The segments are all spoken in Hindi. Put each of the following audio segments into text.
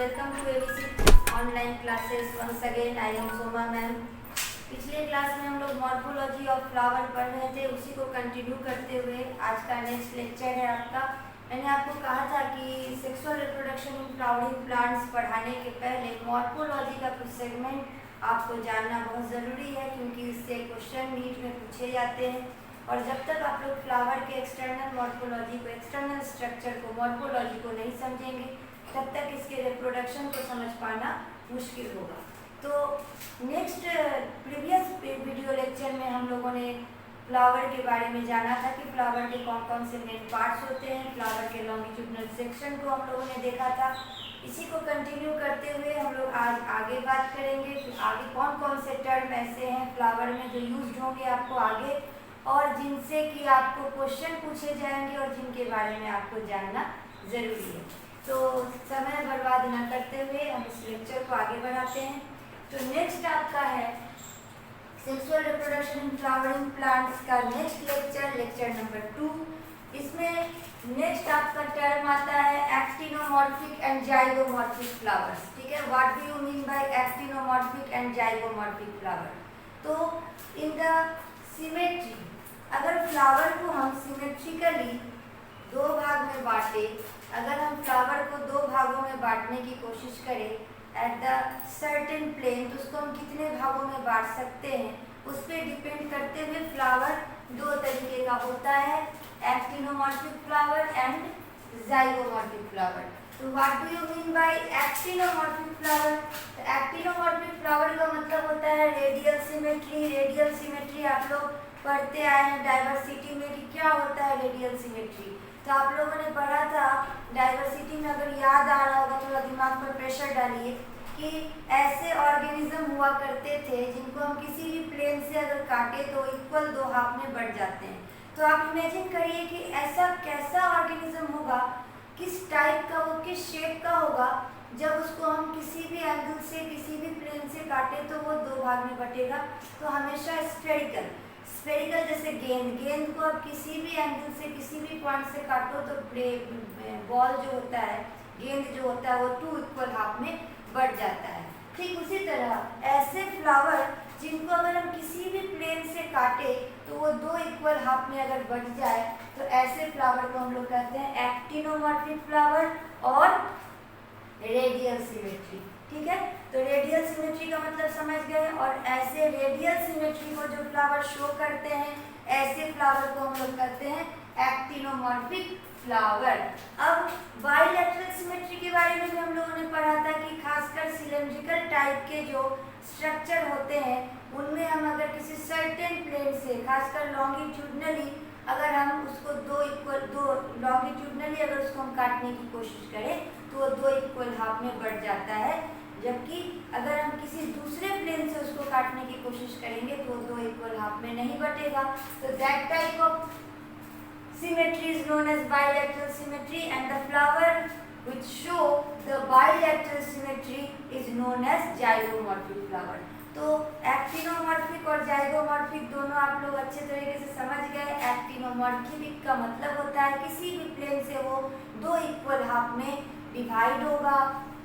welcome to ABC online classes. Once again, I am Soma ma'am. पिछले क्लास में हम लोग मॉर्फोलॉजी ऑफ फ्लावर पढ़ रहे थे, उसी को कंटिन्यू करते हुए आज का नेक्स्ट लेक्चर है आपका। मैंने आपको कहा था कि sexual reproduction in flowering plants पढ़ाने के पहले मॉर्फोलॉजी का कुछ सेगमेंट आपको जानना बहुत ज़रूरी है, क्योंकि इससे क्वेश्चन नीट में पूछे जाते हैं। और जब तक आप लोग फ्लावर के एक्सटर्नल मॉर्फोलॉजी को, एक्सटर्नल स्ट्रक्चर को, मॉर्फोलॉजी को नहीं समझेंगे, तब तक इसके रिप्रोडक्शन को समझ पाना मुश्किल होगा। तो नेक्स्ट प्रीवियस वीडियो लेक्चर में हम लोगों ने फ्लावर के बारे में जाना था कि फ्लावर के कौन कौन से मेन पार्ट्स होते हैं। फ्लावर के लॉन्गिट्यूडनल सेक्शन को हम लोगों ने देखा था। इसी को कंटिन्यू करते हुए हम लोग आज आगे बात करेंगे कि आगे कौन कौन से टर्म ऐसे हैं फ्लावर में जो यूज होंगे आपको आगे, और जिनसे कि आपको क्वेश्चन पूछे जाएंगे और जिनके बारे में आपको जानना ज़रूरी है। तो समय बर्बाद न करते हुए हम इस लेक्चर को आगे बढ़ाते हैं। तो नेक्स्ट आपका है sexual reproduction in flowering plants का नेक्स्ट लेक्चर, लेक्चर नंबर 2। इसमें नेक्स्ट आपका टर्म आता है एक्टिनोमॉर्फिक एंड जाइगोमॉर्फिक फ्लावर्स। ठीक है, what do you mean by actinomorphic and zygomorphic flower? तो इन द सिमेट्री, अगर फ्लावर को हम सिमेट्रिकली दो भाग में बांटे, अगर हम फ्लावर को दो भागों में बांटने की कोशिश करें एट द सर्टेन प्लेन, तो उसको हम कितने भागों में बांट सकते हैं उस पर डिपेंड करते हुए फ्लावर दो तरीके का होता है, actinomorphic flower and zygomorphic flower. तो what do you mean by actinomorphic flower? Actinomorphic flower का मतलब होता है रेडियल सिमेट्री। रेडियल सिमेट्री आप लोग पढ़ते आए हैं डाइवर्सिटी में कि क्या होता है रेडियल सिमेट्री। तो आप लोगों ने पढ़ा था डाइवर्सिटी में, अगर याद आ रहा होगा थोड़ा दिमाग पर प्रेशर डालिए, कि ऐसे ऑर्गेनिज्म हुआ करते थे जिनको हम किसी भी प्लेन से अगर काटे तो इक्वल दो हाफ में बढ़ जाते हैं। तो आप इमेजिन करिए कि ऐसा कैसा ऑर्गेनिज्म होगा, किस टाइप का वो, किस शेप का होगा, जब उसको हम किसी भी एंगल से, किसी भी प्लेन से काटे तो वो दो भाग में बटेगा। तो हमेशा स्फेरिकल, स्फेरिकल जैसे गेंद को आप किसी भी एंगल से, किसी भी पॉइंट से काटो तो बॉल जो होता है, गेंद जो होता है, वो टू इक्वल हाफ में बढ़ जाता है। ठीक उसी तरह ऐसे फ्लावर जिनको अगर हम किसी भी प्लेन से काटे तो वो दो इक्वल हाफ में अगर बढ़ जाए, तो ऐसे फ्लावर को हम लोग कहते हैं एक्टिनोमॉर्फिक फ्लावर और रेडियल सिमेट्री। ठीक है, तो रेडियल सिमेट्री का मतलब समझ गए। और ऐसे रेडियल सिमेट्री को जो फ्लावर शो करते हैं, ऐसे फ्लावर को हम लोग कहते हैं एक्टिनोमॉर्फिक फ्लावर। अब बाइलैटरल सिमेट्री के बारे में भी हम लोगों ने पढ़ा था कि खासकर सिलेंड्रिकल टाइप के जो स्ट्रक्चर होते हैं उनमें हम अगर किसी सर्टेन प्लेन से, खासकर लॉन्गिट्यूडनली, अगर हम उसको दो लॉन्गिट्यूडनली अगर उसको हम काटने की कोशिश करें तो वो दो इक्वल हाफ में बढ़ जाता है, जबकि अगर हम किसी दूसरे प्लेन से उसको काटने की कोशिश करेंगे तो दो इक्वल हाफ में नहीं बटेगा। तो that type of symmetry is known as bilateral symmetry, and the flower which show the bilateral symmetry is known as zygomorphic flower. तो एक्टिनोमॉर्फिक और जाइगोमॉर्फिक दोनों आप लोग अच्छे तरीके से समझ गए। एक्टिनोमॉर्फिक का मतलब होता है किसी भी प्लेन से वो दो इक्वल हाफ में डिवाइड होगा।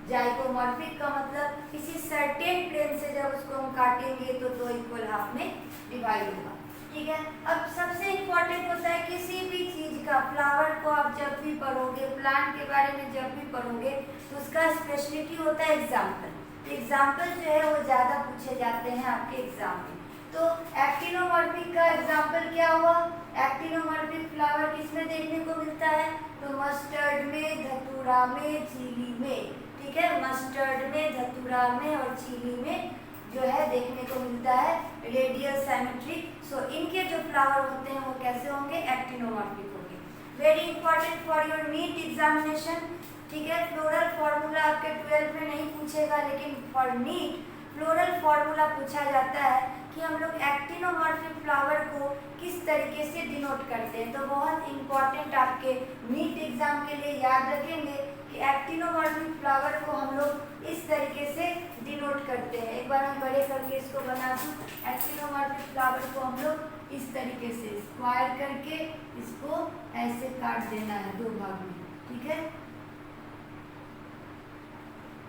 जाइगोमॉर्फिक का मतलब किसी सर्टेन प्लेन से जब उसको हम काटेंगे तो दो इक्वल हाफ में डिवाइड होगा। ठीक है, अब सबसे इम्पोर्टेंट होता है किसी भी चीज़ का, फ्लावर को आप जब भी पढ़ोगे, प्लांट के बारे में जब भी पढ़ोगे, तो उसका स्पेशलिटी होता है एग्जाम्पल। एग्जाम्पल जो है वो ज़्यादा पूछे जाते हैं आपके एग्जाम में। तो एक्टिनोमॉर्फिक का एग्जाम्पल क्या हुआ? एक्टिनोमॉर्फिक फ्लावर किसमें देखने को मिलता है? तो मस्टर्ड में, धतूरा में, चीली में। ठीक है, मस्टर्ड में, धतूरा में और चीली में जो है देखने को मिलता है रेडियल सिमेट्रिक। सो इनके जो फ्लावर होते हैं वो कैसे होंगे? एक्टिनोमॉर्फिक होंगे। Very important for your NEET examination. ठीक है, फ्लोरल फार्मूला आपके 12th में नहीं पूछेगा, लेकिन फॉर नीट फ्लोरल फार्मूला पूछा जाता है कि हम लोग एक्टिनोमॉर्फिक फ्लावर को किस तरीके से डिनोट करते हैं। तो बहुत इंपॉर्टेंट आपके नीट एग्जाम के लिए याद रखेंगे कि एक्टिनोमॉर्फिक फ्लावर को हम लोग इस तरीके से डिनोट करते हैं। एक बार हम बड़े करके इसको बना दूँ। एक्टिनोमॉर्फिक फ्लावर को हम लोग इस तरीके से स्क्वायर करके इसको ऐसे काट देना है दो भाग में। ठीक है,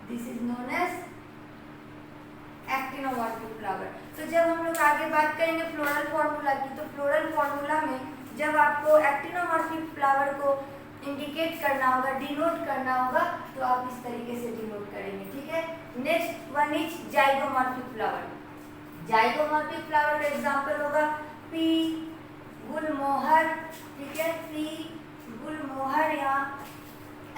this is known as actinomorphic flower. तो जब हम लोग आगे बात करेंगे फ्लोरल फॉर्मूला की, तो फ्लोरल फॉर्मूला में जब आपको एक्टिनोमॉर्फिक फ्लावर को इंडिकेट करना होगा, डिनोट करना होगा, तो आप इस तरीके से डिनोट करेंगे, ठीक है। Next one is zygomorphic flower. Zygomorphic flower का एग्जांपल होगा पी गुलमोहर, ठीक है, पी गुलमोहर, यहाँ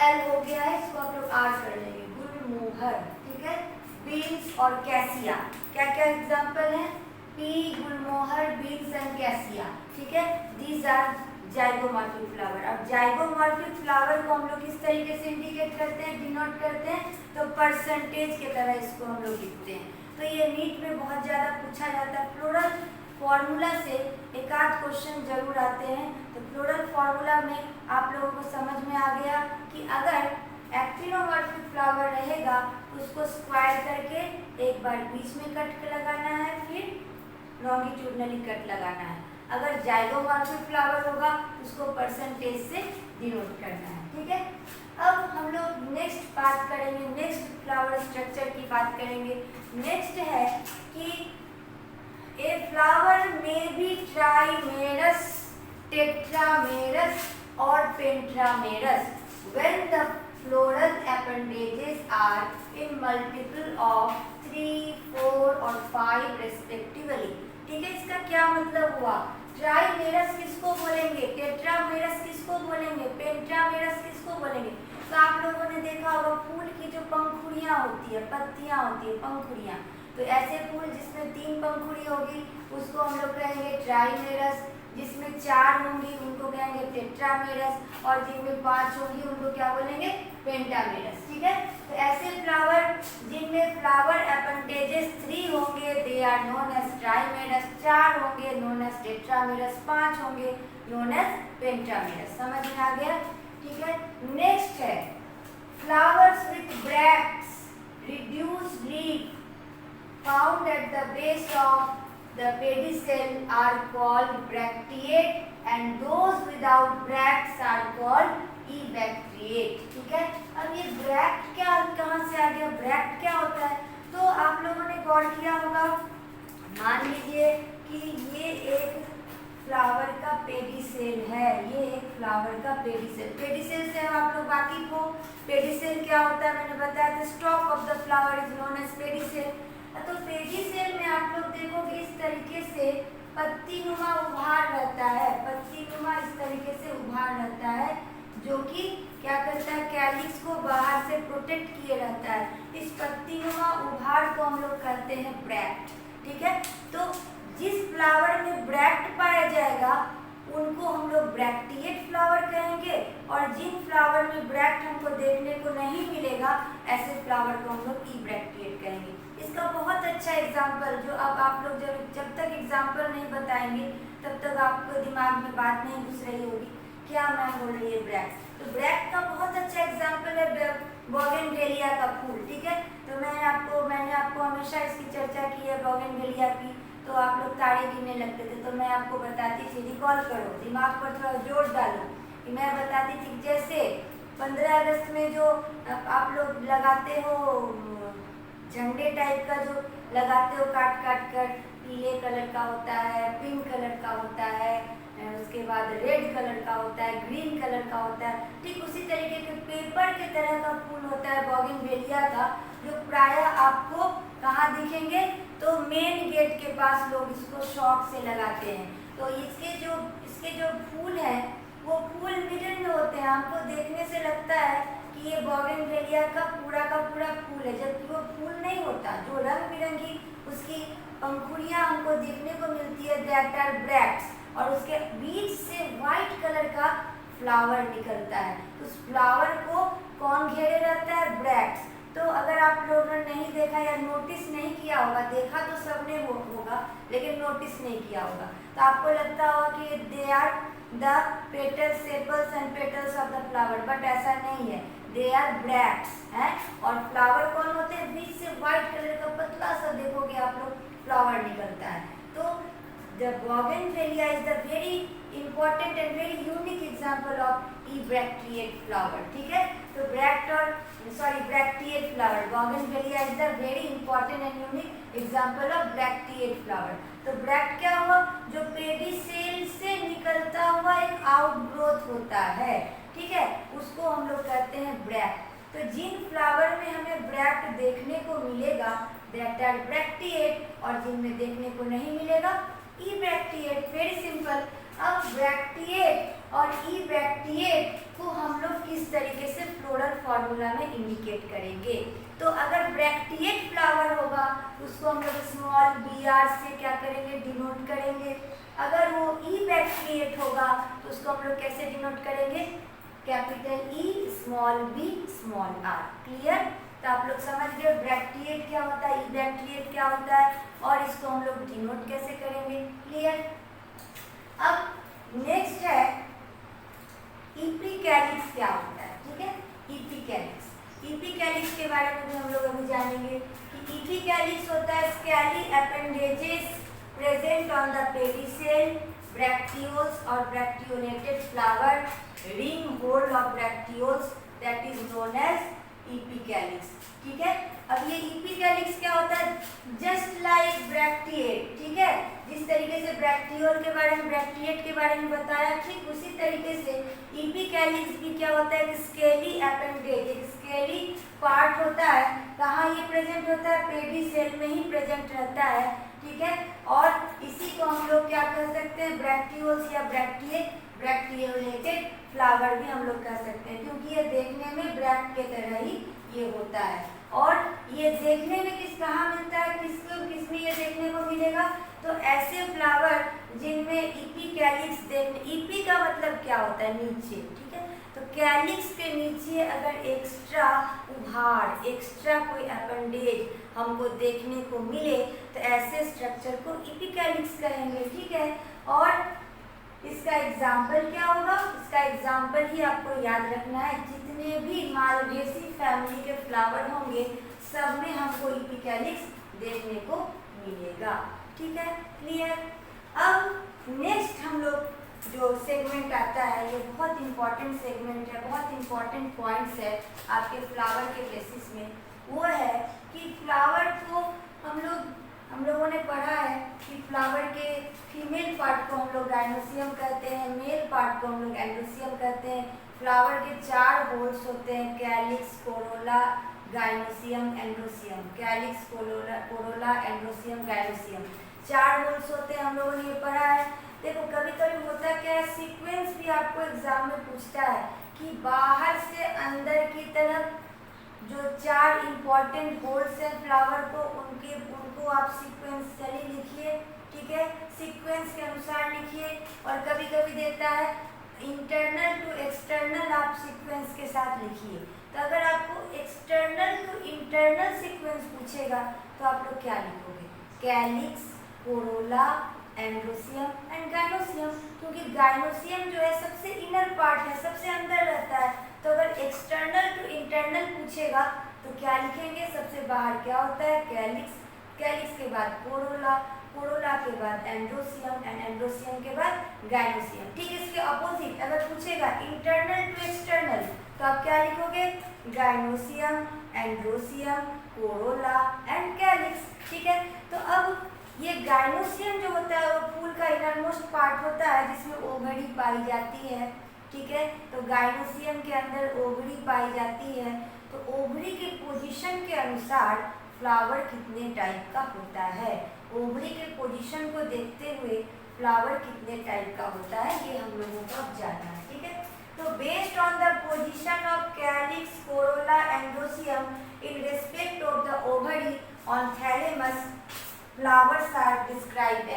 एल हो गया है, इसको आप लोग आर कर लेंगे, गुलमोहर, ठीक है। बीन्स और कैसिया, क्या क्या एग्जांपल है, P Gulmohar, beans and cassia, ठीक है, दीज आर जाइगोमॉर्फिक फ्लावर। अब जाइगोमॉर्फिक फ्लावर को हम लोग किस तरीके से इंडिकेट करते हैं, डिनोट करते हैं, तो परसेंटेज की तरह इसको हम लोग लिखते हैं। तो ये नीट में बहुत ज़्यादा पूछा जाता है। फ्लोरल फॉर्मूला से एक आध क्वेश्चन जरूर आते हैं। तो फ्लोरल फॉर्मूला में आप लोगों को समझ में आ गया कि अगर एक्टिनोमॉर्फिक फ्लावर रहेगा तो उसको स्क्वायर करके एक बार बीच में कट लगाना है, फिर लॉन्गिट्यूडनली कट लगाना है। अगर जाइगोमॉर्फिक फ्लावर होगा उसको परसेंटेज से डिनोट करना है, ठीक है। अब हम लोग नेक्स्ट बात करेंगे, नेक्स्ट फ्लावर स्ट्रक्चर की बात करेंगे। नेक्स्ट है कि ए फ्लावर में बी ट्राइमेरस, टेट्रामेरस और पेंट्रामेरस when the floral appendages are in multiple of 3, 4 और 5 respectively, ठीक है। इसका क्या मतलब हुआ, ट्राइमेरस किसको बोलेंगे, टेट्रामेरस किसको बोलेंगे, पेंट्रामेरस किसको बोलेंगे। तो आप लोगों ने देखा होगा फूल की जो पंखुड़ियाँ होती है, पत्तियाँ होती है, पंखुड़ियाँ, तो ऐसे फूल जिसमें 3 पंखुड़ी होगी उसको हम लोग कहेंगे ट्राइमेरस, जिसमें 4 होंगी उनको कहेंगे टेट्रामेरस, और जिनमें 5 होंगी उनको क्या बोलेंगे, पेंटामेरस, ठीक है। तो ऐसे फ्लावर जिनमें फ्लावर एपेंडेजेस 3 होंगे they are known as trimerous, 4 होंगे नोन एज टेट्रामेरस, 5 होंगे नोन एज पेंटामेरस। समझ में आ गया, ठीक है। नेक्स्ट है flowers with bracts, reduced leaf found at the base of the pedicel are called bracteate and those without bracts are called evacuate, ठीक है। अब ये ब्रैक्ट क्या, कहाँ से आ गया, ब्रैक्ट क्या होता है, तो आप लोगों ने गौर किया होगा, मान लीजिए कि ये एक फ्लावर का पेडिसेल है, ये एक फ्लावर का पेडिसेल, पेडिसेल से आप लोग वाकिफ हो। पेडिसेल क्या होता है, मैंने बताया था, stalk of the flower is known as pedicel. तो पेडिसेल में आप लोग देखोगे इस तरीके से पत्तीनुमा उभार रहता है, पत्तीनुमा इस तरीके से उभार रहता है, जो कि क्या करता है, कैलिक्स को बाहर से प्रोटेक्ट किए रहता है। इस पत्तीनुमा उभार को हम लोग कहते हैं ब्रैक्ट, ठीक है। तो जिस फ्लावर में ब्रैक्ट पाया जाएगा उनको हम लोग ब्रैक्टिएट फ्लावर कहेंगे, और जिन फ्लावर में ब्रैक्ट हमको देखने को नहीं मिलेगा ऐसे फ्लावर को हम लोग इब्रैक्टिएट कहेंगे। इसका बहुत अच्छा एग्जाम्पल, जो अब आप लोग जब तक एग्जाम्पल नहीं बताएंगे तब तक आपको दिमाग में बात नहीं घुस रही होगी क्या मैम बोल रही है ब्रैक्ट। तो ब्रैक्ट का बहुत अच्छा एग्जाम्पल है बोगनवेलिया का फूल, ठीक है। तो मैंने आपको हमेशा इसकी चर्चा की है बोगनवेलिया की, तो आप लोग ताड़ी गिनने लगते थे, तो मैं आपको बताती थी, रिकॉल करो, दिमाग पर थोड़ा जोर डालो, कि मैं बताती थी जैसे 15 अगस्त में जो आप लोग लगाते हो झंडे टाइप का जो लगाते हो काट काट कर, पीले कलर का होता है, पिंक कलर का होता है, उसके बाद रेड कलर का होता है, ग्रीन कलर का होता है, ठीक उसी तरीके के पेपर के तरह का फूल होता है बोगनवेलिया का, जो प्रायः आपको कहाँ दिखेंगे, तो मेन गेट के पास लोग इसको शौक से लगाते हैं। तो इसके जो फूल हैं वो फूल मिडल में होते हैं, हमको देखने से लगता है कि ये बोगनवेलिया का पूरा फूल है, जबकि वो फूल नहीं होता। जो रंग बिरंगी उसकी पंखुड़ियाँ हमको देखने को मिलती है दैट आर ब्रैक्ट्स, और उसके बीच से वाइट कलर का फ्लावर निकलता है। उस फ्लावर को कौन घेरे रहता है, ब्रैक्ट्स। तो अगर आप लोगों ने नहीं देखा या नोटिस नहीं किया होगा, देखा तो सबने होगा लेकिन नोटिस नहीं किया होगा, तो आपको लगता होगा कि they are the petal sepals and petals of the flower, but ऐसा नहीं है, दे आर ब्रैक्ट्स हैं। और फ्लावर कौन होते हैं, बीच से व्हाइट कलर का पतला सा देखोगे आप लोग फ्लावर निकलता है। तो The bougainvillea is the very important and very unique example of ebracteate flower. ठीक है, तो bracteate flower. Bougainvillea is the very important and unique example of bracteate flower. तो ब्रैक्ट क्या हुआ? जो पेडिसेल से निकलता हुआ एक आउटग्रोथ होता है, ठीक है, उसको हम लोग कहते हैं ब्रैक्ट. तो जिन फ्लावर में हमें ब्रैक्ट देखने को मिलेगा दैट आर ब्रैक्टिएट, और जिनमें देखने को नहीं मिलेगा इब्रैक्टिएट. Very simple. अब ब्रैक्टिएट और इब्रैक्टिएट को हम लोग किस तरीके से फ्लोरल फॉर्मूला में इंडिकेट करेंगे? तो अगर ब्रैक्टिएट फ्लावर होगा उसको हम लोग स्मॉल br से क्या करेंगे? डिनोट करेंगे. अगर वो इब्रैक्टिएट होगा तो उसको हम लोग कैसे डिनोट करेंगे? Capital E small b small r. Clear? तो आप लोग समझ गए ब्रैक्टिएट क्या होता है, इब्रैक्टिएट क्या होता है, और इसको हम लोग डिनोट कैसे करेंगे. क्लियर? अब नेक्स्ट है इपिकैलिक्स क्या होता है. ठीक है, इपिकैलिक्स. इपिकैलिक्स के बारे में भी हम लोग अभी जानेंगे कि इपिकैलिक्स होता है scaly appendages present on the pedicel, bracteoles और bracteolated flower, ring whorl of bracteoles, that is known as epicalyx. ठीक है, अब ये इपिकैलिक्स क्या होता है? Just like bracteate. ठीक है, जिस तरीके से ब्रैक्टियोल के बारे में, ब्रैक्टिएट के बारे में बताया, ठीक उसी तरीके से इपिकैलिक्स भी क्या होता है? स्केली अपेंडेज, एक स्केली पार्ट होता है. कहाँ ये प्रेजेंट होता है? पेडिसेल में ही प्रेजेंट रहता है. ठीक है, और इसी को हम लोग क्या कह सकते हैं? ब्रैक्टियोल्स या ब्रैक्टियोलेटेड फ्लावर भी हम लोग कह सकते हैं, क्योंकि ये देखने में ब्रैक्ट के तरह ही ये होता है. और ये देखने में कहाँ मिलता है? किसमें ये देखने को मिलेगा? तो ऐसे फ्लावर जिनमें इपिकैलिक्स इपी का मतलब क्या होता है? नीचे. ठीक है, तो कैलिक्स के नीचे अगर एक्स्ट्रा उभार, एक्स्ट्रा कोई अपेंडेज हमको देखने को मिले तो ऐसे स्ट्रक्चर को इपिकैलिक्स कहेंगे. ठीक है, और इसका एग्जाम्पल क्या होगा? इसका एग्जाम्पल ही आपको याद रखना है. जितने भी मालवेसी फैमिली के फ्लावर होंगे सब में हमको इपिकैलिक्स देखने को मिलेगा. ठीक है, क्लियर? अब नेक्स्ट हम लोग जो सेगमेंट आता है, ये बहुत इंपॉर्टेंट सेगमेंट है, बहुत इंपॉर्टेंट पॉइंट्स है आपके फ्लावर के बेसिस में. वो है कि फ्लावर को हम लोगों ने पढ़ा है कि फ्लावर के फीमेल पार्ट को हम लोग गाइनोसियम कहते हैं, मेल पार्ट को हम लोग एंड्रोसियम कहते हैं. फ्लावर के 4 होल्स होते हैं, calyx, Corolla, gynoecium, androecium. Calyx, corolla, androecium, gynoecium, 4 holes होते हैं. हम लोगों ने ये पढ़ा है. देखो कभी कभी होता क्या है, सीक्वेंस भी आपको एग्जाम में पूछता है कि बाहर से अंदर की तरफ जो 4 इंपॉर्टेंट होल्स हैं फ्लावर को, उनको आप सीक्वेंशियली लिखिए. ठीक है, सीक्वेंस के अनुसार लिखिए. और कभी कभी देता है इंटरनल टू एक्सटर्नल, आप सीक्वेंस के साथ लिखिए. तो अगर आपको एक्सटर्नल टू इंटरनल सीक्वेंस पूछेगा तो आप लोग क्या लिखोगे? Calyx, corolla, androecium and gynoecium. क्योंकि गाइनोसियम जो है सबसे इनर पार्ट है, सबसे अंदर रहता है. तो अगर एक्सटर्नल टू इंटरनल पूछेगा तो क्या लिखेंगे? सबसे बाहर क्या होता है? कैलिक्स. कैलिक्स के बाद कोरोला, कोरोला के बाद एंड्रोसियम एंड एंड्रोसियम के बाद गाइनोसियम. ठीक, इसके अपोजिट अगर पूछेगा इंटरनल टू एक्सटर्नल तो आप क्या लिखोगे? Gynoecium, androecium, Corolla and calyx. ठीक है, तो अब ये गाइनोसियम जो होता है वो फूल का इनरमोस्ट पार्ट होता है जिसमें ओवरी पाई जाती है. ठीक है, तो गाइनोसियम के अंदर ओवरी पाई जाती है. तो ओवरी के पोजीशन के अनुसार फ्लावर कितने टाइप का होता है, ओवरी के पोजीशन को देखते हुए फ्लावर कितने टाइप का होता है, ये हम लोगों को अब जानना है. ठीक है, तो based on the position of calyx, corolla, androecium in respect of the ovary on thalamus, flowers are described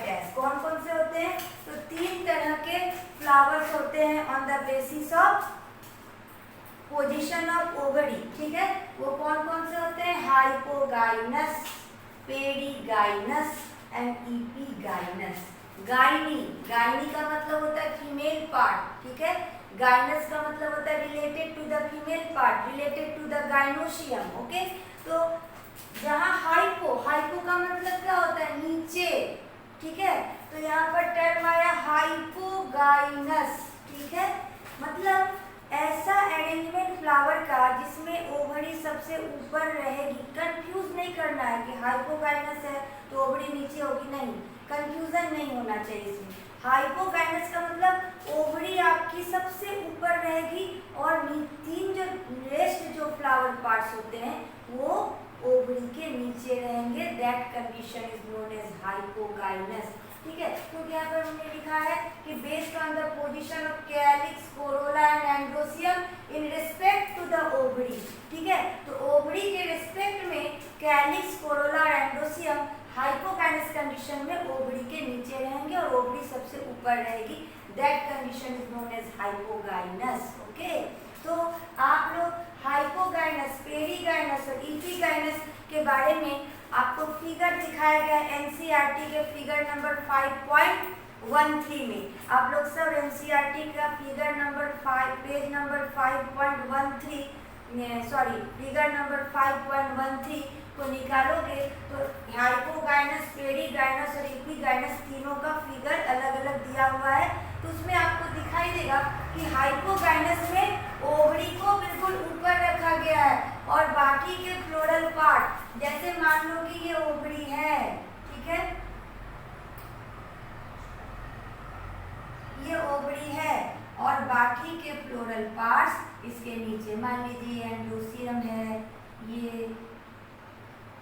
as. कौन कौन से होते हैं? तो 3 तरह के फ्लावर्स होते हैं on the basis of position of ovary. ठीक है, वो कौन कौन से होते हैं? Hypogynous, perigynous and epigynous. Gyny का मतलब होता है फीमेल पार्ट. ठीक है, गाइनस का मतलब होता है related to the female part, related to the gynoecium. Okay, तो जहाँ हाइपो का मतलब क्या होता है? नीचे. ठीक है, यहाँ पर टर्म आया हाइपोगाइनस, ठीक है, मतलब ऐसा अरेंजमेंट फ्लावर का जिसमें ओवरी सबसे ऊपर रहेगी। कंफ्यूज नहीं करना है कि हाइपोगाइनस है तो ओवरी नीचे होगी, नहीं, कंफ्यूजन नहीं होना चाहिए इसमें। हाइपोगाइनस का मतलब ओवरी आपकी सबसे ऊपर रहेगी और तीन जो रेस्ट जो फ्लावर पार्ट्स होते हैं वो ओवरी के नीचे रहेंगे। That condition is known as hypogynous, ठीक है। क्योंकि यहाँ पर हमने लिखा है कि based on the position of calyx, corolla and androecium in respect to the ovary, ठीक है। तो ओवरी के रिस्पेक्ट में कैलिक्स, कोरोला और एंड्रोसियम हाइपोगाइनस कंडीशन में ओवरी के नीचे रहेंगे और ओवरी सबसे ऊपर रहेगी। That condition is known as hypogynous, okay. तो आप लोग हाइपोगाइनस, पेरीगाइनस और इपीगाइनस के बारे में आपको फिगर दिखाया गया एनसीईआरटी के फिगर नंबर 5.13 में। आप लोग सब एनसीईआरटी का figure number 5 page number 5.13 figure number 5.13 को निकालोगे तो हाइपोगाइनस, पेरीगाइनस और इपीगाइनस तीनों का फिगर अलग अलग दिया हुआ है। तो उसमें आपको दिखाई देगा कि हाइपोगाइनस में ओवरी को बिल्कुल ऊपर रखा गया है और बाकी के फ्लोरल पार्ट, जैसे मान लो कि ये ओवरी है, ठीक है, ये ओवरी है और बाकी के फ्लोरल पार्ट्स इसके नीचे, मान लीजिए एंड्रोसियम है, ये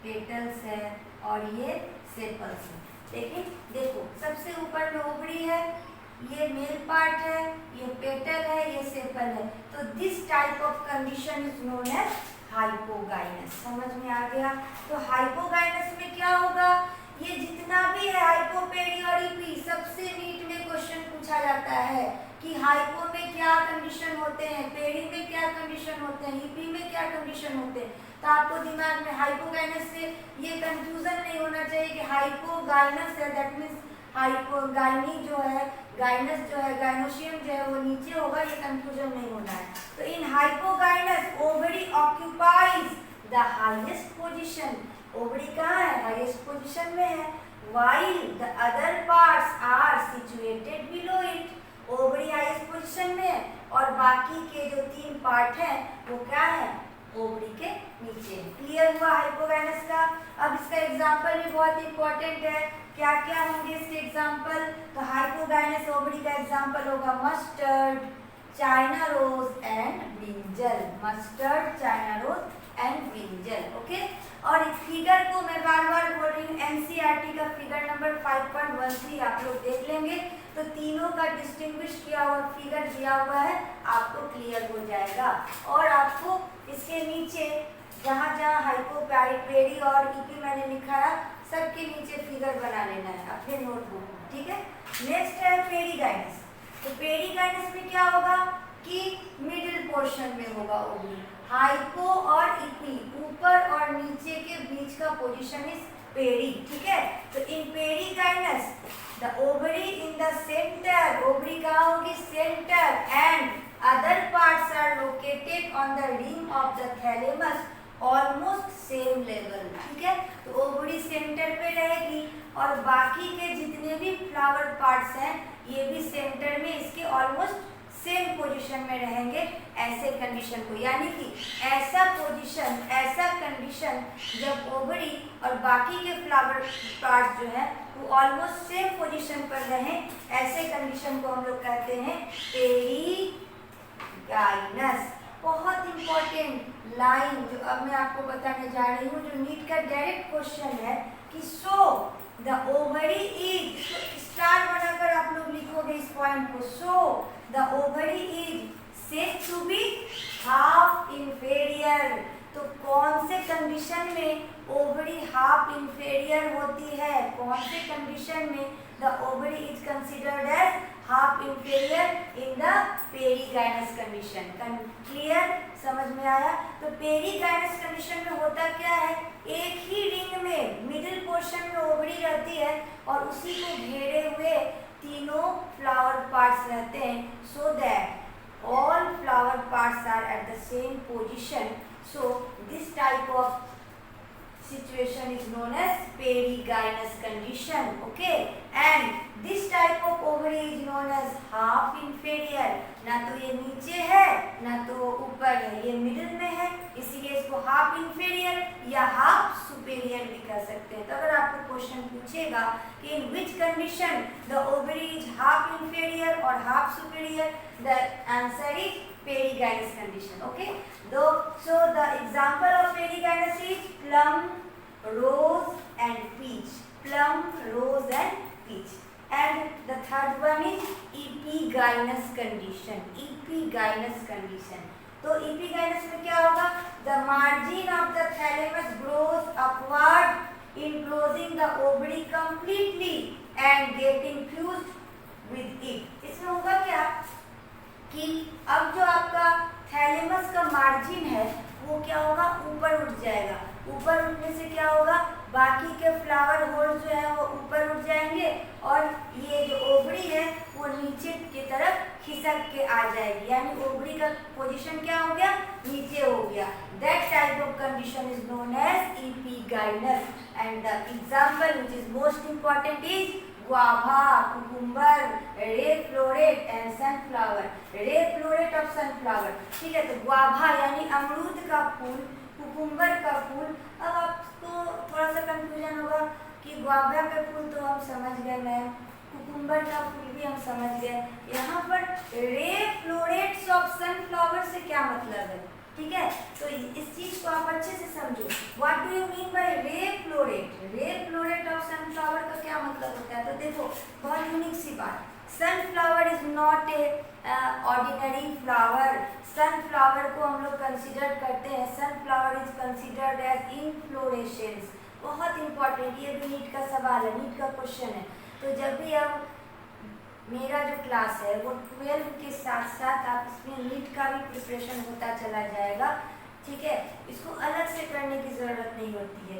पेटल्स है और ये सेपल्स है। लेकिन देखो सबसे ऊपर में ओवरी है, ये मेल पार्ट है, ये पेटल है, ये सेपल है। तो this type of condition is known as hypogynous. समझ में आ गया? तो हाइपोगाइनस में क्या होगा, ये जितना भी है हाइपो, पेरी और इपी, सबसे नीट में क्वेश्चन पूछा जाता है कि हाइपो में क्या कंडीशन होते हैं, पेरी में क्या कंडीशन होते हैं, इपी में क्या कंडीशन होते हैं। तो आपको दिमाग में हाइपोगाइनस से ये कंफ्यूजन नहीं होना चाहिए कि हाइपोगाइनस है, दैट मीन्स हाइपोगाइनी जो है, गाइनस जो है, गाइनोशियम जो है वो नीचे होगा, ये कंफ्यूजन नहीं होना है। तो in hypogynous ovary occupies the highest position. Ovary कहाँ है? हाईएस्ट पोजीशन में है। While the other parts are situated below it. Ovary highest position में है और बाकी के जो तीन पार्ट हैं वो क्या है? ओवरी के नीचे। क्लियर हुआ हाइपोगाइनस का? अब इसका एग्जांपल भी बहुत इंपॉर्टेंट है। क्या क्या होंगे इसके एग्जांपल? तो हाइपोगाइनस ओवरी का एग्जांपल होगा mustard, China rose and brinjal. Mustard, China rose and brinjal, okay. और इस फिगर को मैं बार बार बोल रही हूँ, एनसीईआरटी का फिगर नंबर 5.13 आप लोग देख लेंगे तो तीनों का डिस्टिंग्विश किया हुआ फिगर दिया हुआ है, आपको क्लियर हो जाएगा। और आपको इसके नीचे जहाँ जहाँ हाइपो, पेरी और इपी मैंने लिखा है, सबके नीचे फिगर बना लेना है अपने नोटबुक में, ठीक है। नेक्स्ट है पेरीगाइनस। तो पेरीगाइनस में क्या होगा कि मिडिल पोर्शन में होगा ओवरी। हाइपो और इपी ऊपर और नीचे के बीच का पोजीशन इज पेरी, ठीक है। तो in perigynous the ovary in the centre, ovary कहाँ होगी? Centre, and other parts are located on the rim of the thalamus almost same level, ठीक है। तो ओवरी सेंटर पे रहेगी और बाकी के जितने भी फ्लावर पार्ट्स हैं ये भी सेंटर में इसके ऑलमोस्ट सेम पोजीशन में रहेंगे। ऐसे कंडीशन को, यानी कि ऐसा पोजीशन, ऐसा कंडीशन जब ओवरी और बाकी के फ्लावर पार्ट्स जो है वो ऑलमोस्ट सेम पोजीशन पर रहें, ऐसे कंडीशन को हम लोग कहते हैं पेरीगाइनस। बहुत इंपॉर्टेंट लाइन जो अब मैं आपको बताने जा रही हूँ, जो नीट का डायरेक्ट क्वेश्चन है कि so the ovary is, star बनाकर आप लोग लिखोगे इस पॉइंट को, so the ovary is said to be half inferior. तो कौन से कंडीशन में ओवरी हाफ इंफेरियर होती है? कौन से कंडीशन में the ovary is considered as half inferior? In the perigynous condition. Clear? समझ में आया? तो पेरीगाइनस कंडीशन में होता क्या है, एक ही रिंग में मिडिल पोर्शन में ओवरी रहती है और उसी को घेरे हुए तीनों फ्लावर पार्ट्स रहते हैं, so that all flower parts are at the same position. So this type of situation is known as perigynous condition, okay, and this ovary is known as half inferior, ना तो ये नीचे है ना तो ऊपर है, ये मिडिल में है, इसीलिए इसको हाफ इंफेरियर या हाफ सुपेरियर भी कह सकते हैं। तो अगर आपको क्वेश्चन पूछेगा कि in which condition the ovary is half inferior और half superior, the answer is perigynous condition. Okay, so the example of perigynous is plum, rose and peach. Plum, rose and peach. And the third one is epigynous condition. Epigynous condition. तो epigynous में क्या होगा? The margin of the thalamus grows upward enclosing the ovary completely and getting fused with it. इसमें होगा क्या कि अब जो आपका थैलेमस का मार्जिन है वो क्या होगा, ऊपर उठ जाएगा। ऊपर उठने से क्या होगा, बाकी के फ्लावर होल जो है वो ऊपर उठ जाएंगे और ये जो ओवरी है वो नीचे की तरफ खिसक के आ जाएगी, यानी ओवरी का पोजीशन क्या हो गया, नीचे हो गया। That type of condition is known as epigynous and the example which is most important is guava, cucumber, red floret and sunflower. Red floret of sunflower, ठीक है। तो guava यानी अमरूद का फूल, कुकुम्बर का फूल। अब आपको थोड़ा सा कंफ्यूजन होगा कि guava का फूल तो हम समझ गए मैम, कुकुम्बर का फूल भी हम समझ गए, यहाँ पर red florets of sunflower से क्या मतलब है, ठीक है। तो इस चीज को आप अच्छे से समझो। What do you mean bye रे फ्लोरेट? रे फ्लोरेट ऑफ सनफ्लावर का क्या मतलब होता है? तो देखो बहुत यूनिक सी बात, sunflower is not a ordinary flower. Sunflower को हम लोग कंसीडर करते हैं, sunflower is considered as inflorescence. बहुत इंपॉर्टेंट, ये भी नीट का सवाल है, नीट का क्वेश्चन है। तो जब भी अब मेरा जो क्लास है वो 12 के साथ साथ आप इसमें नीट का भी प्रिपरेशन होता चला जाएगा, ठीक है। इसको अलग से करने की ज़रूरत नहीं होती है।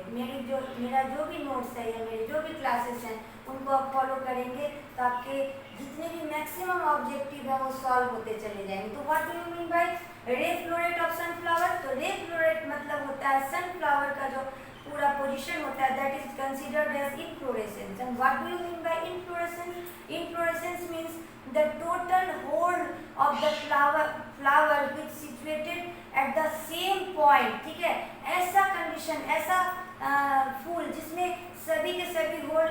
मेरा जो भी नोट्स है या मेरे जो भी क्लासेस हैं उनको आप फॉलो करेंगे तो आपके जितने भी मैक्सिमम ऑब्जेक्टिव है वो सॉल्व होते चले जाएंगे। तो what do you mean bye रे फ्लोरेट ऑफ सनफ्लावर? तो रे फ्लोरेट मतलब होता है सनफ्लावर का जो पूरा पोजीशन होता है, that is considered as inflorescence. And what do you mean by inflorescence? Inflorescence means the total whole of the flower which situated at the same point, ठीक है। ऐसा कंडीशन, ऐसा फूल जिसमें सभी के सभी होल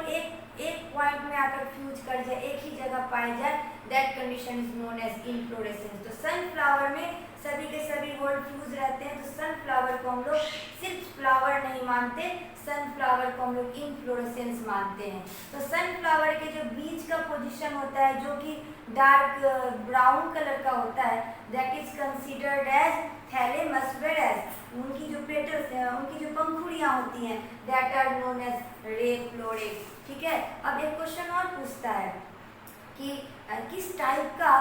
एक पॉइंट में आकर फ्यूज कर जाए, एक ही जगह पाए जाए, that condition is known as inflorescence. तो सनफ्लावर में सभी के सभी होल फ्यूज रहते हैं, तो सनफ्लावर को हम लोग सिर्फ फ्लावर नहीं मानते, सनफ्लावर को हम लोग इनफ्लोरेसेंस मानते हैं। तो सनफ्लावर के जो बीज का पोजीशन होता है जो कि डार्क ब्राउन कलर का होता है, that is considered as thalamus, whereas उनकी जो पेटल्स हैं, उनकी जो पंखुड़ियाँ होती हैं, that are known as ray floret, ठीक है। अब एक क्वेश्चन और पूछता है कि किस टाइप का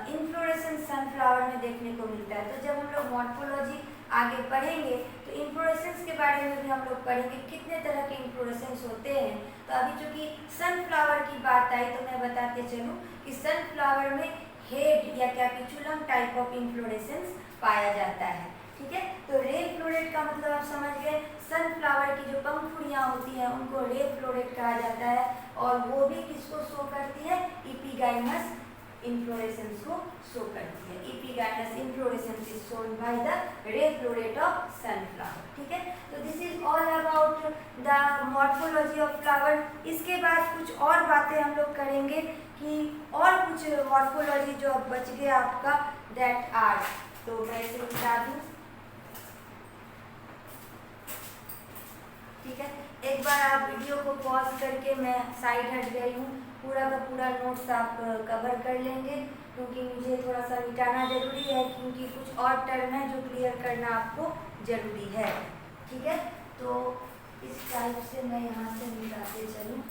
इन्फ्लोरेसेंस सनफ्लावर में देखने को मिलता है। तो जब हम लोग मॉर्फोलॉजी आगे पढ़ेंगे तो इन्फ्लोरेसेंस के बारे में भी हम लोग पढ़ेंगे, कितने तरह के इन्फ्लोरेसेंस होते हैं। तो अभी चूँकि सनफ्लावर की बात आई तो मैं बताते चलूँ कि सनफ्लावर में हेड या कैपिचुलम टाइप ऑफ इन्फ्लोरेसेंस पाया जाता है, ठीक है। तो रे फ्लोरेट का मतलब आप समझ गए, सनफ्लावर की जो पंखुड़ियाँ होती हैं उनको रे फ्लोरेट कहा जाता है, और वो भी किसको शो करती है, एपिगाइनस इन्फ्लोरेसेंस को शो करती है। Epigynous inflorescence is shown by the रे फ्लोरेट ऑफ सनफ्लावर, ठीक है। तो this is all about the morphology of flower. इसके बाद कुछ और बातें हम लोग करेंगे कि और कुछ मॉर्फोलॉजी जो अब बच गया आपका, दैट आर, तो मैं इसे बता दूँ, ठीक है। एक बार आप वीडियो को पॉज करके, मैं साइड हट गई हूँ, पूरा का पूरा नोट्स आप कवर कर लेंगे, क्योंकि मुझे थोड़ा सा मिटाना ज़रूरी है, क्योंकि कुछ और टर्म है जो क्लियर करना आपको ज़रूरी है, ठीक है। तो इस टाइप से मैं यहाँ से मिटाते चलूँ।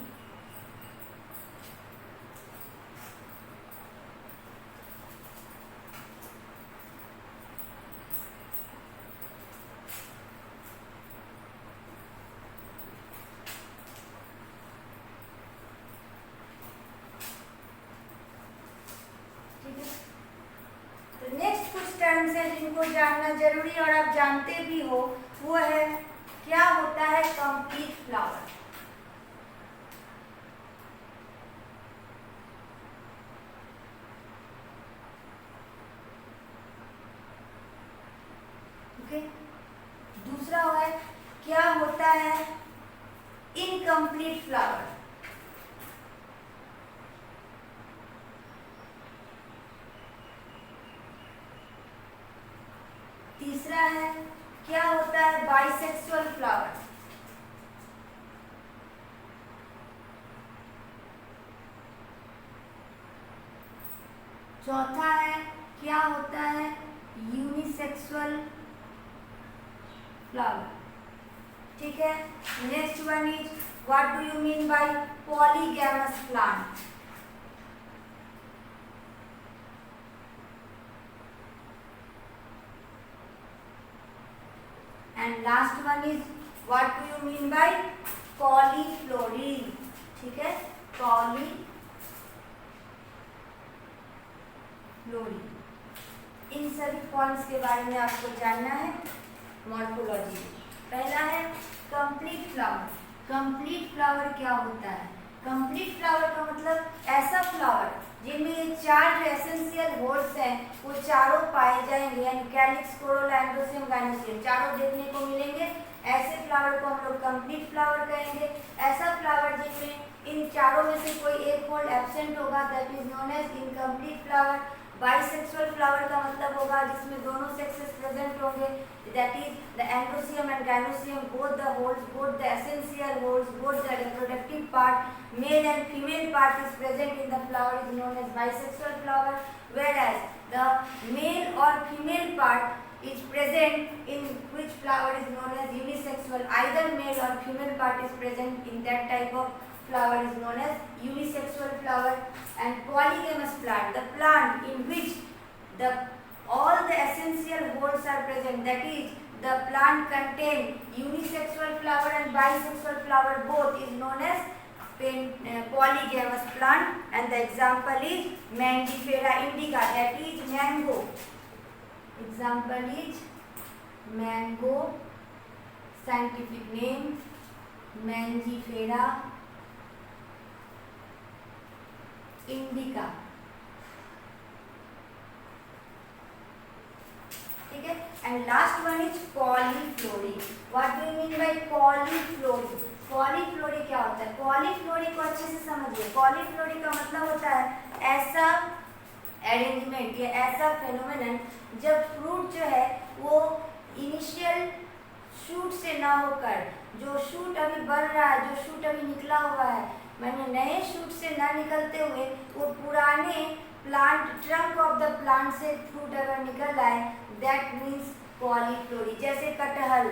टर्म्स है जिनको जानना जरूरी और आप जानते भी हो, वो है क्या होता है कंप्लीट फ्लावर। Complete flower. तीसरा है क्या होता है बाइसेक्सुअल फ्लावर। चौथा है क्या होता है यूनिसेक्सुअल फ्लावर। ठीक है, next one is what do you mean by polygamous plant. And last one is what do you mean by cauliflory. ठीक है, कॉलीफ्लोरी। इन सभी फॉर्म्स के बारे में आपको जानना है मॉर्फोलॉजी। पहला है कंप्लीट फ्लावर। कंप्लीट फ्लावर क्या होता है? कंप्लीट फ्लावर का मतलब ऐसा फ्लावर जिनमें ये चार जो एसेंशियल होल्स हैं वो चारों पाए जाएंगे, यानी कैलिक्स, कोरोला, एंडोसियम, गाइनोसियम चारों देखने को मिलेंगे। ऐसे फ्लावर को हम लोग कंप्लीट फ्लावर कहेंगे। ऐसा फ्लावर जिनमें इन चारों में से कोई एक होल्ड एब्सेंट होगा that is known as incomplete flower. Bisexual flower का मतलब होगा जिसमें दोनों सेक्सेस प्रेजेंट होंगे, that is the androecium and gynoecium, both the whorls, both the essential whorls, both the reproductive part, male and female part is present in the flower is known as bisexual flower, whereas the male or female part is present in which flower is known as unisexual. Either male or female part is present in that type of flower is known as unisexual flower. And polygamous plant, the plant in which all the essential holes are present, that is the plant contain unisexual flower and bisexual flower both, is known as polygamous plant. And the example is Mangifera indica, that is mango. Example is mango, scientific name Mangifera indica. ठीक है, and last one is polyflory. What do you mean by polyflory? पॉलीफ्लोरी क्या होता है? पॉलीफ्लोरी को अच्छे से समझिए। पॉलीफ्लोरी का मतलब होता है ऐसा अरेंजमेंट या ऐसा फेनोमेनन जब फ्रूट जो है वो इनिशियल शूट से ना होकर, जो शूट अभी बढ़ रहा है, जो शूट अभी निकला हुआ है, मैंने नए शूट से ना निकलते हुए वो पुराने plant trunk of the plant से फ्रूट अगर निकल आए, दैट मीन्स पॉलीफ्लोरी। जैसे कटहल,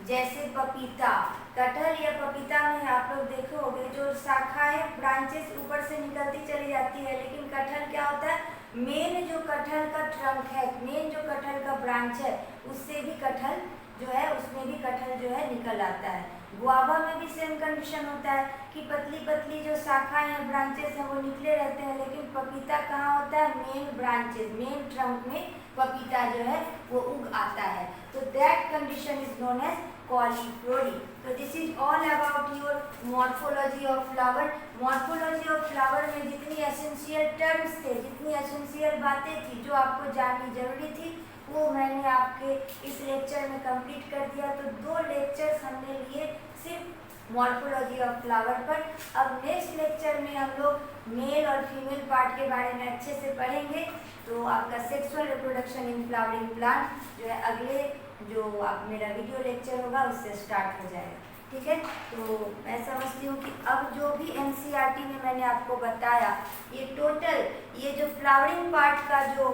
जैसे पपीता। कटहल या पपीता में आप लोग देखे होंगे जो शाखाएं, ब्रांचेस ऊपर से निकलती चली जाती है, लेकिन कटहल क्या होता है, मेन जो कटहल का ट्रंक है, मेन जो कटहल का ब्रांच है, उससे भी कटहल जो है, उसमें भी कटहल जो है निकल आता है। गुआवा में भी सेम कंडीशन होता है कि पतली पतली जो शाखाएं हैं, ब्रांचेस हैं, वो निकले रहते हैं, लेकिन पपीता कहाँ होता है, मेन ब्रांचेस, मेन ट्रंक में पपीता जो है वो उग आता है। तो that condition is known as polyflory. तो this is all about your morphology of flower. Morphology of flower में जितनी एसेंशियल टर्म्स थे, जितनी एसेंशियल बातें थी जो आपको जाननी जरूरी थी, वो मैंने आपके इस लेक्चर में कंप्लीट कर दिया। तो 2 लेक्चर्स हमने लिए सिर्फ मॉर्फोलॉजी ऑफ फ्लावर पर। अब नेक्स्ट लेक्चर में हम लोग मेल और फीमेल पार्ट के बारे में अच्छे से पढ़ेंगे। तो आपका sexual reproduction in flowering plant जो है अगले जो आप मेरा वीडियो लेक्चर होगा उससे स्टार्ट हो जाएगा। ठीक है, तो मैं समझती हूँ कि अब जो भी एनसीईआरटी में मैंने आपको बताया, ये टोटल ये जो फ्लावरिंग पार्ट का जो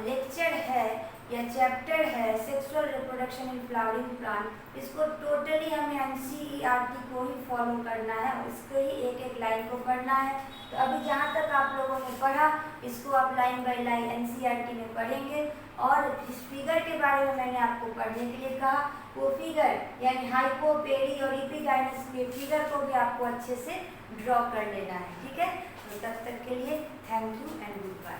लेक्चर है या चैप्टर है sexual reproduction in flowering plant, इसको टोटली हमें एनसीईआरटी को ही फॉलो करना है, उसको ही एक एक लाइन को पढ़ना है। तो अभी जहाँ तक आप लोगों ने पढ़ा, इसको आप लाइन बाय लाइन एनसीईआरटी में पढ़ेंगे। और इस फिगर के बारे में मैंने आपको पढ़ने के लिए कहा, वो फिगर यानी हाइपो, पेरी और एपिगाइनस के फिगर को भी आपको अच्छे से ड्रॉ कर लेना है। ठीक है, तो तब तक के लिए thank you and good bye.